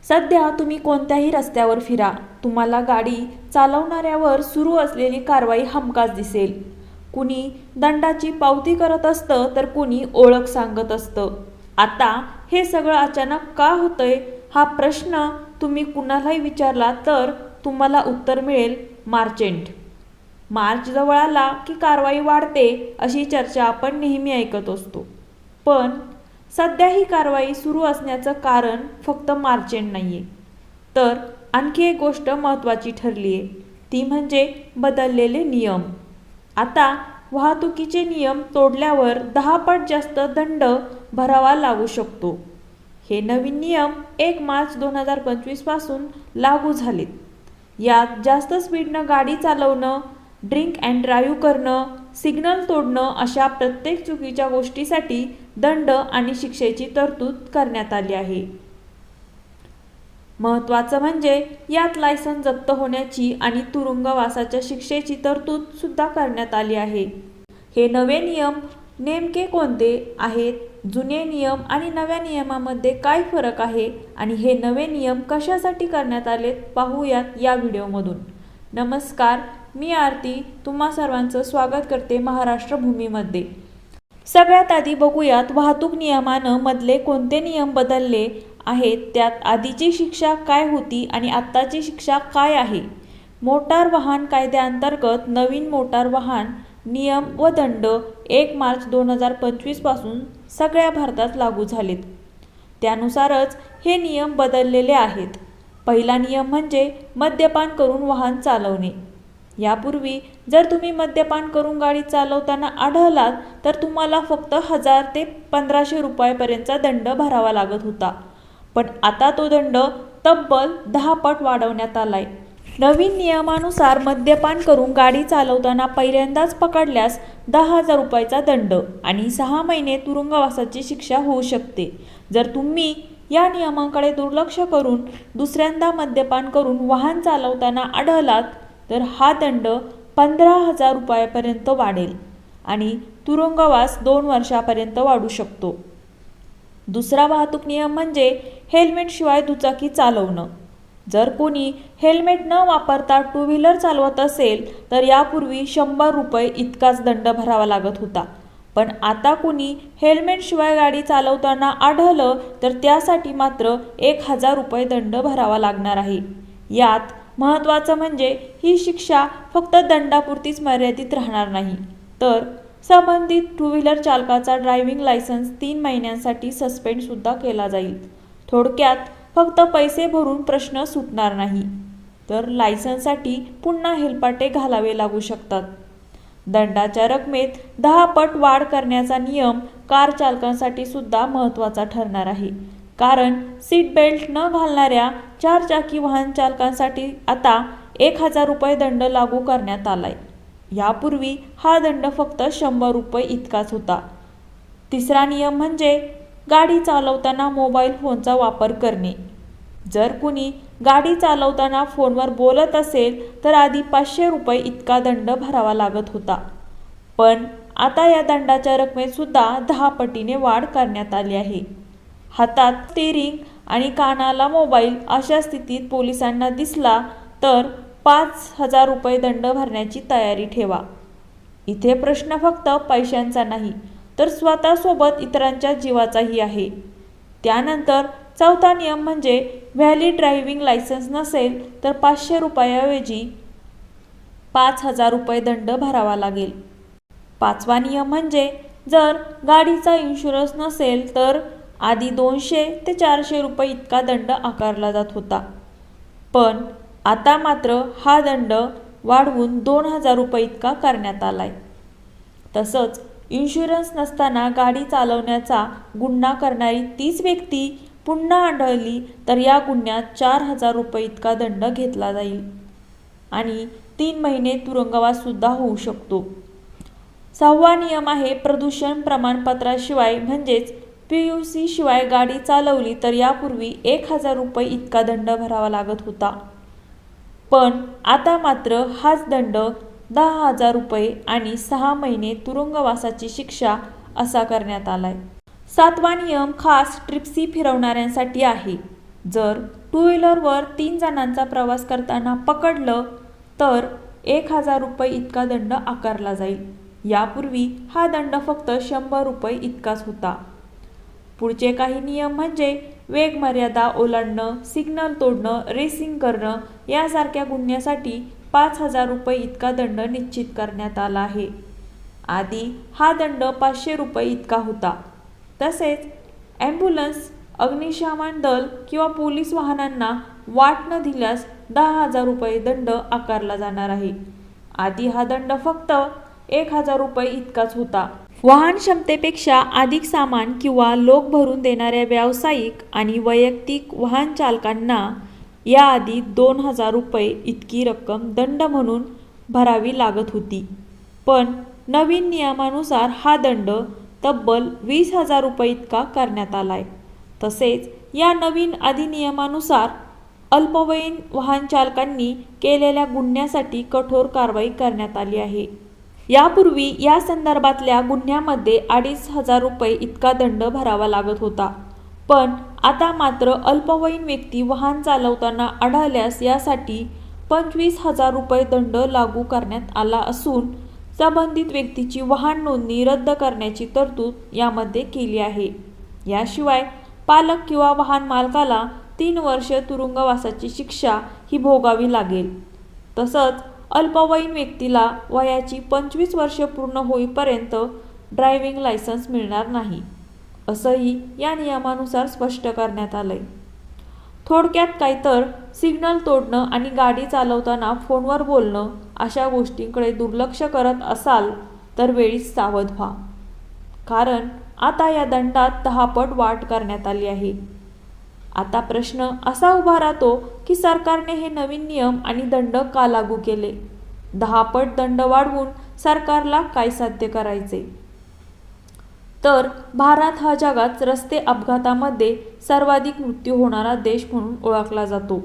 सध्या तुम्ही कोणत्याही रस्त्यावर फिरा, तुम्हाला गाडी चालवणाऱ्यावर सुरू असलेली कारवाई हमखास दिसेल. कुणी दंडाची पावती करत असतं तर कुणी ओळख सांगत असतं. आता हे सगळं अचानक का होतंय हा प्रश्न तुम्ही कुणालाही विचारला तर तुम्हाला उत्तर मिळेल मार्चेंट. मार्च जवळ आला की कारवाई वाढते अशी चर्चा आपण नेहमी ऐकत असतो. पण सध्या ही कारवाई सुरू असण्याचं कारण फक्त मार्चेंट नाहीये, तर आणखी एक गोष्ट महत्त्वाची ठरली आहे, ती म्हणजे बदललेले नियम. आता वाहतुकीचे नियम तोडल्यावर 10 पट जास्त दंड भरावा लागू शकतो. हे नवीन नियम 1 मार्च 2025 पासून लागू झालेत. यात जास्त स्पीडनं गाडी चालवणं, ड्रिंक अँड ड्राईव्ह करणं, सिग्नल तोडणं अशा प्रत्येक चुकीच्या गोष्टीसाठी दंड आणि शिक्षेची तरतूद करण्यात आली आहे. महत्त्वाचं म्हणजे यात लायसन्स जप्त होण्याची आणि तुरुंगवासाच्या शिक्षेची तरतूद सुद्धा करण्यात आली आहे. हे नवे नियम नेमके कोणते आहेत, जुने नियम आणि नव्या नियमामध्ये काय फरक आहे आणि हे नवे नियम कशासाठी करण्यात आलेत पाहूयात या व्हिडिओमधून. नमस्कार, मी आरती तुम्हा सर्वांचं स्वागत करते महाराष्ट्र भूमीमध्ये. सगळ्यात आधी बघूयात वाहतूक नियमानं मधले कोणते नियम बदलले आहेत, त्यात आधीची शिक्षा काय होती आणि आत्ताची शिक्षा काय आहे. मोटार वाहन कायद्याअंतर्गत नवीन मोटार वाहन नियम व दंड 1 मार्च 2025 पासून सगळ्या भारतात लागू झालेत. त्यानुसारच हे नियम बदललेले आहेत. पहिला नियम म्हणजे मद्यपान करून वाहन चालवणे. यापूर्वी जर तुम्ही मद्यपान करून गाडी चालवताना आढळलात तर तुम्हाला फक्त 1000 ते 1500 रुपयापर्यंतचा दंड भरावा लागत होता. पण आता तो दंड तब्बल 10 पट वाढवण्यात आलाय. नवीन नियमानुसार मद्यपान करून गाडी चालवताना पहिल्यांदाच पकडल्यास 10,000 रुपयाचा दंड आणि 6 महिने तुरुंगवासाची शिक्षा होऊ शकते. जर तुम्ही या नियमांकडे दुर्लक्ष करून दुसऱ्यांदा मद्यपान करून वाहन चालवताना आढळलात तर हा दंड 15,000 रुपयापर्यंत वाढेल आणि तुरुंगवास 2 वर्षापर्यंत वाढू शकतो. दुसरा वाहतूक नियम म्हणजे हेल्मेटशिवाय दुचाकी चालवणं. जर कोणी हेल्मेट न वापरता टू व्हीलर चालवत असेल तर यापूर्वी 100 रुपये इतकाच दंड भरावा लागत होता. पण आता कुणी हेल्मेटशिवाय गाडी चालवताना आढळलं तर त्यासाठी मात्र 1000 रुपये दंड भरावा लागणार आहे. यात महत्त्वाचं म्हणजे ही शिक्षा फक्त दंडापुरतीच मर्यादित राहणार नाही, तर संबंधित टू व्हीलर चालकाचा ड्रायव्हिंग लायसन्स 3 महिन्यांसाठी सस्पेंड सुद्धा केला जाईल. थोडक्यात फक्त पैसे भरून प्रश्न सुटणार नाही, तर लायसन्ससाठी पुन्हा हेलपाटे घालावे लागू शकतात. दंडाच्या रकमेत 10 पट वाढ करण्याचा नियम कार चालकांसाठी सुद्धा महत्त्वाचा ठरणार आहे. कारण सीट बेल्ट न घालणाऱ्या 4 चाकी वाहन चालकांसाठी आता 1000 रुपये दंड लागू करण्यात आलाय. यापूर्वी हा दंड फक्त 100 रुपये इतकाच होता. तिसरा नियम म्हणजे गाडी चालवताना मोबाईल फोनचा वापर करणे. जर कुणी गाडी चालवताना फोनवर बोलत असेल तर आधी 500 रुपये इतका दंड भरावा लागत होता. पण आता या दंडाच्या रकमेत सुद्धा 10 पटीने वाढ करण्यात आली आहे. हातात स्टीअरिंग आणि कानाला मोबाईल अशा स्थितीत पोलिसांना दिसला तर 5,000 रुपये दंड भरण्याची तयारी ठेवा. इथे प्रश्न फक्त पैशांचा नाही तर स्वतःसोबत इतरांच्या जीवाचाही आहे. त्यानंतर चौथा नियम म्हणजे व्हॅलिड ड्रायव्हिंग लायसन्स नसेल तर 500 रुपयाऐवजी 5,000 रुपये दंड भरावा लागेल. पाचवा नियम म्हणजे जर गाडीचा इन्शुरन्स नसेल तर आधी 200 ते 400 रुपये इतका दंड आकारला जात होता. पण आता मात्र हा दंड वाढवून 2,000 रुपये इतका करण्यात आलाय. तसंच इन्शुरन्स नसताना गाडी चालवण्याचा गुन्हा करणारी 30 व्यक्ती पुन्हा आढळली तर या गुन्ह्यात 4,000 रुपये इतका दंड घेतला जाईल आणि 3 महिने तुरुंगवास सुद्धा होऊ शकतो. 6वा नियम आहे प्रदूषण प्रमाणपत्राशिवाय म्हणजेच PUC शिवाय गाडी चालवली तर यापूर्वी 1000 रुपये इतका दंड भरावा लागत होता. पण आता मात्र हाच दंड 10,000 रुपये आणि 6 महिने तुरुंगवासाची शिक्षा असा करण्यात आलाय. 7वा नियम खास ट्रिप्सी फिरवणाऱ्यांसाठी आहे. जर टू व्हीलरवर 3 जणांचा प्रवास करताना पकडलं तर 1000 रुपये इतका दंड आकारला जाईल. यापूर्वी हा दंड फक्त 100 रुपये इतकाच होता. पुढचे काही नियम म्हणजे वेग मर्यादा ओलांडणं, सिग्नल तोडणं, रेसिंग करणं यासारख्या गुन्ह्यासाठी 5000 रुपये इतका दंड निश्चित करण्यात आला आहे. आधी हा दंड 500 रुपये इतका होता. तसेच ॲम्ब्युलन्स, अग्निशमन दल किंवा पोलीस वाहनांना वाट न दिल्यास 10,000 रुपये दंड आकारला जाणार आहे. आधी हा दंड फक्त 1000 रुपये इतकाच होता. वाहन क्षमतेपेक्षा अधिक सामान किंवा लोक भरून देणाऱ्या व्यावसायिक आणि वैयक्तिक वाहन चालकांना याआधी 2000 रुपये इतकी रक्कम दंड म्हणून भरावी लागत होती. पण नवीन नियमानुसार हा दंड तब्बल 20,000 रुपये इतका करण्यात आलाय. तसेच या नवीन अधिनियमानुसार अल्पवयीन वाहन चालकांनी केलेल्या गुन्ह्यासाठी कठोर कारवाई करण्यात आली आहे. यापूर्वी या संदर्भातल्या गुन्ह्यामध्ये 2500 रुपये इतका दंड भरावा लागत होता. पण आता मात्र अल्पवयीन व्यक्ती वाहन चालवताना आढळल्यास यासाठी 25,000 रुपये दंड लागू करण्यात आला असून संबंधित व्यक्तीची वाहन नोंदणी रद्द करण्याची तरतूद यामध्ये केली आहे. याशिवाय पालक किंवा वाहन मालकाला 3 वर्ष तुरुंगवासाची शिक्षा ही भोगावी लागेल. तसंच अल्पवयीन व्यक्तीला वयाची 25 वर्ष पूर्ण होईपर्यंत ड्रायव्हिंग लायसन्स मिळणार नाही, असंही या नियमानुसार स्पष्ट करण्यात आलंय. थोडक्यात काय तर सिग्नल तोडणं आणि गाडी चालवताना फोनवर बोलणं अशा गोष्टींकडे दुर्लक्ष करत असाल तर वेळीच सावध व्हा. कारण आता या दंडात 10 पट वाढ करण्यात आली आहे. आता प्रश्न असा उभा राहतो की सरकारने हे नवीन नियम आणि दंड का लागू केले? 10 पट दंड वाढवून सरकारला काय साध्य करायचे? तर भारत हा जगात रस्ते अपघातामध्ये सर्वाधिक मृत्यू होणारा देश म्हणून ओळखला जातो.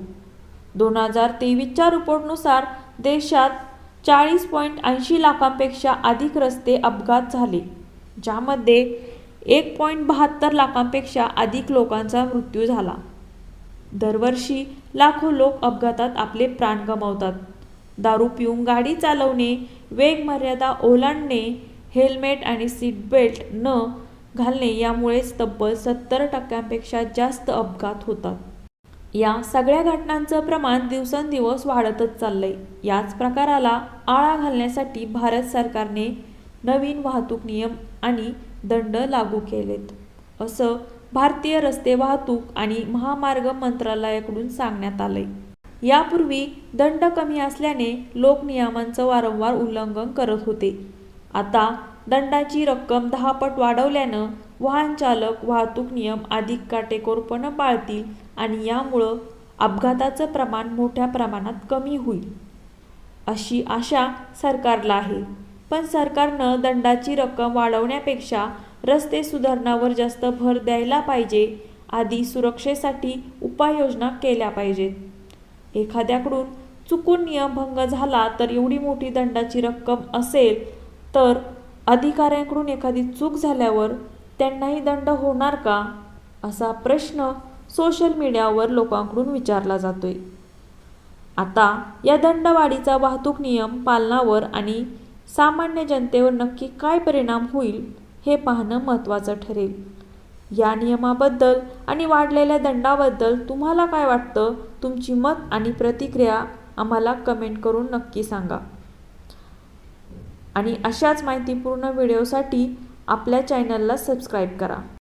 2023च्या रिपोर्टनुसार देशात 40.80 लाखांपेक्षा अधिक रस्ते अपघात झाले, ज्यामध्ये 1.72 लाखांपेक्षा अधिक लोकांचा मृत्यू झाला. दरवर्षी लाखो लोक अपघातात आपले प्राण गमावतात. दारू पिऊन गाडी चालवणे, वेग मर्यादा ओलांडणे, हेल्मेट आणि सीट बेल्ट न घालणे यामुळेच तब्बल 70% जास्त अपघात होतात. या सगळ्या घटनांचं प्रमाण दिवसेंदिवस वाढतच चाललंय. याच प्रकाराला आळा घालण्यासाठी भारत सरकारने नवीन वाहतूक नियम आणि दंड लागू केलेत, असं भारतीय रस्ते वाहतूक आणि महामार्ग मंत्रालयाकडून सांगण्यात आलंय. यापूर्वी दंड कमी असल्याने लोक नियमांचं वारंवार उल्लंघन करत होते. आता दंडाची रक्कम 10 पट वाढवल्यानं वाहन चालक वाहतूक नियम अधिक काटेकोरपणे पाळतील आणि यामुळं अपघाताचं प्रमाण मोठ्या प्रमाणात कमी होईल, अशी आशा सरकारला आहे. पण सरकारनं दंडाची रक्कम वाढवण्यापेक्षा रस्ते सुधारणावर जास्त भर द्यायला पाहिजे. आधी सुरक्षेसाठी उपाययोजना केल्या पाहिजेत. एखाद्याकडून चुकून नियमभंग झाला तर एवढी मोठी दंडाची रक्कम असेल तर अधिकाऱ्यांकडून एखादी चूक झाल्यावर त्यांनाही दंड होणार का, असा प्रश्न सोशल मीडियावर लोकांकडून विचारला जातोय. आता या दंडवाढीचा वाहतूक नियम पालनावर आणि सामान्य जनतेवर नक्की काय परिणाम होईल हे पाहणं महत्त्वाचं ठरेल. या नियमाबद्दल आणि वाढलेल्या दंडाबद्दल तुम्हाला काय वाटतं? तुमची मत आणि प्रतिक्रिया आम्हाला कमेंट करून नक्की सांगा. आणि अशाच माहितीपूर्ण व्हिडिओसाठी आपल्या चॅनलला सबस्क्राईब करा.